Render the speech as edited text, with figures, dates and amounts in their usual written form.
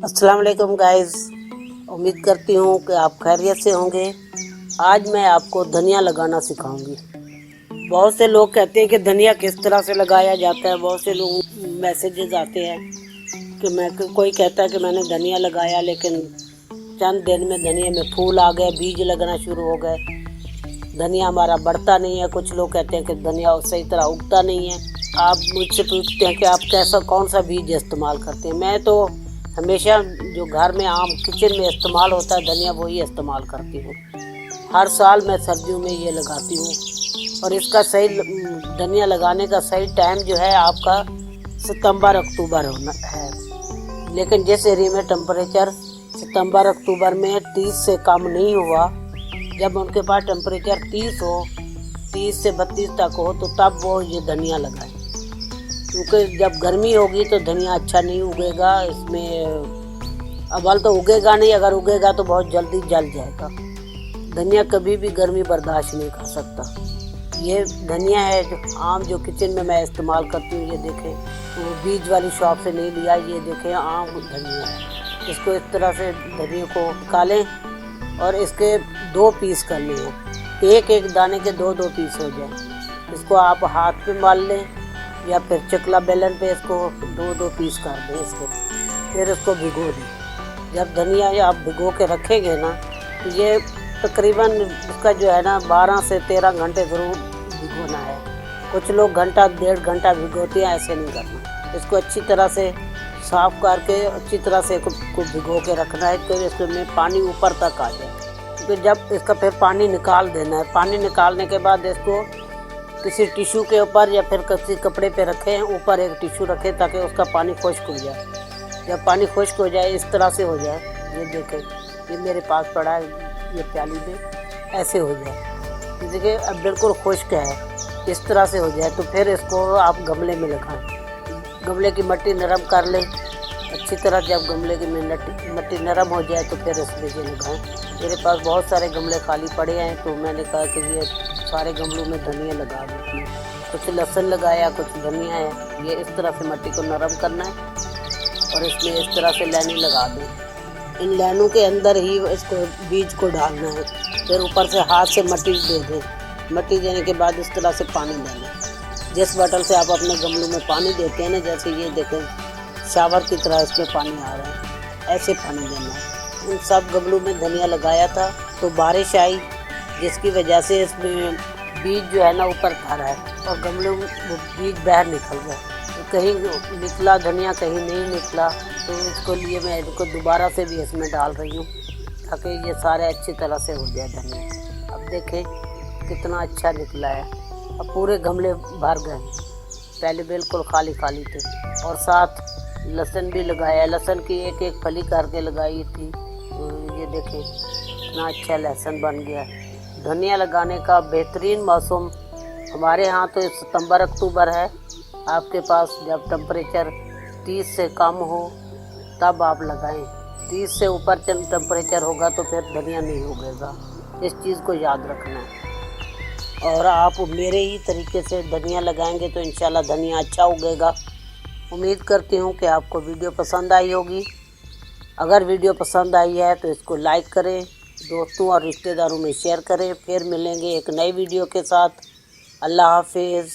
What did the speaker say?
अस्सलाम वालेकुम गाइस। उम्मीद करती हूँ कि आप खैरियत से होंगे। आज मैं आपको धनिया लगाना सिखाऊंगी। बहुत से लोग कहते हैं कि धनिया किस तरह से लगाया जाता है। बहुत से लोग मैसेजेस आते हैं कि कोई कहता है कि मैंने धनिया लगाया लेकिन चंद दिन में धनिया में फूल आ गए, बीज लगना शुरू हो गए, धनिया हमारा बढ़ता नहीं है। कुछ लोग कहते हैं कि धनिया सही तरह उगता नहीं है। आप मुझसे पूछते हैं कि आप कौन सा बीज इस्तेमाल करते हैं। मैं तो हमेशा जो घर में आम किचन में इस्तेमाल होता है धनिया वही इस्तेमाल करती हूँ। हर साल मैं सर्दियों में ये लगाती हूँ और इसका सही धनिया लगाने का सही टाइम जो है आपका सितंबर अक्टूबर होना है। लेकिन जिस एरिया में टेम्परेचर सितंबर अक्टूबर में 30 से कम नहीं हुआ, जब उनके पास टेम्परेचर 30 से 32 तक हो तो तब वो ये धनिया लगाए, क्योंकि जब गर्मी होगी तो धनिया अच्छा नहीं उगेगा। इसमें अव्वल तो उगेगा नहीं, अगर उगेगा तो बहुत जल्दी जल जाएगा। धनिया कभी भी गर्मी बर्दाश्त नहीं कर सकता। ये धनिया है जो किचन में मैं इस्तेमाल करती हूँ। ये देखें, वो बीज वाली शॉप से नहीं लिया, ये देखें आम धनिया है। इसको इस तरह से धनिया को निकालें और इसके 2 पीस करने हैं। एक दाने के 2 पीस हो जाए। इसको आप हाथ पे मार लें या फिर चकला बेलन पे इसको 2 पीस कर दें इसके। फिर इसको भिगो दें। जब धनिया आप भिगो के रखेंगे ना तो ये तकरीबन इसका जो है ना 12 से 13 घंटे ज़रूर भिगोना है। कुछ लोग घंटा 1.5 घंटा भिगोते हैं, ऐसे नहीं करना। इसको अच्छी तरह से साफ़ करके अच्छी तरह से को भिगो के रखना है तो इसमें पानी ऊपर तक आ जाए। तो जब इसका फिर पानी निकाल देना है। पानी निकालने के बाद इसको किसी टिश्यू के ऊपर या फिर किसी कपड़े पे रखें, ऊपर एक टिश्यू रखें ताकि उसका पानी खुश्क हो जाए। जब पानी खुश्क हो जाए इस तरह से हो जाए, ये देखें ये मेरे पास पड़ा है, ये प्याली में ऐसे हो जाए। देखिए अब बिल्कुल खुश्क है, इस तरह से हो जाए तो फिर इसको आप गमले में लगाएं। गमले की मिट्टी नरम कर लें अच्छी तरह। जब गमले की मिट्टी नरम हो जाए तो फिर इसमें ये लगाएँ। मेरे पास बहुत सारे गमले खाली पड़े हैं तो मैंने कहा कि ये सारे गमलों में धनिया लगा देती हूँ। कुछ लहसुन लगाया, कुछ धनिया है। ये इस तरह से मिट्टी को नरम करना है और इसमें इस तरह से लाइनें लगा दें। इन लाइनों के अंदर ही इसको बीज को डालना है। फिर ऊपर से हाथ से मिट्टी दे दें। मिट्टी देने के बाद इस तरह से पानी डालें। जिस बोतल से आप अपने गमलों में पानी देते हैं ना, जैसे ये देखें शावर की तरह इसमें पानी आ रहा है, ऐसे पानी देना है। उन सब गमलों में धनिया लगाया था तो बारिश आई जिसकी वजह से इसमें बीज जो है ना ऊपर खड़ा है और गमलों में बीज बाहर निकल गए। तो कहीं निकला धनिया, कहीं नहीं निकला, तो इसको लिए मैं इनको दोबारा से भी इसमें डाल रही हूँ ताकि ये सारे अच्छी तरह से हो जाए धनिया। अब देखें कितना अच्छा निकला है। अब पूरे गमले भर गए, पहले बिल्कुल खाली खाली थे। और साथ लहसुन भी लगाया, लहसुन की एक फली करके लगाई थी। तो ये देखें कितना अच्छा लहसुन बन गया। धनिया लगाने का बेहतरीन मौसम हमारे यहाँ तो सितंबर अक्टूबर है। आपके पास जब टेम्परेचर 30 से कम हो तब आप लगाएं। 30 से ऊपर टेम्परेचर होगा तो फिर धनिया नहीं उगेगा। इस चीज़ को याद रखना है। और आप मेरे ही तरीके से धनिया लगाएंगे तो इंशाल्लाह धनिया अच्छा उगेगा। उम्मीद करती हूँ कि आपको वीडियो पसंद आई होगी। अगर वीडियो पसंद आई है तो इसको लाइक करें, दोस्तों और रिश्तेदारों में शेयर करें। फिर मिलेंगे एक नई वीडियो के साथ। अल्लाह हाफिज़।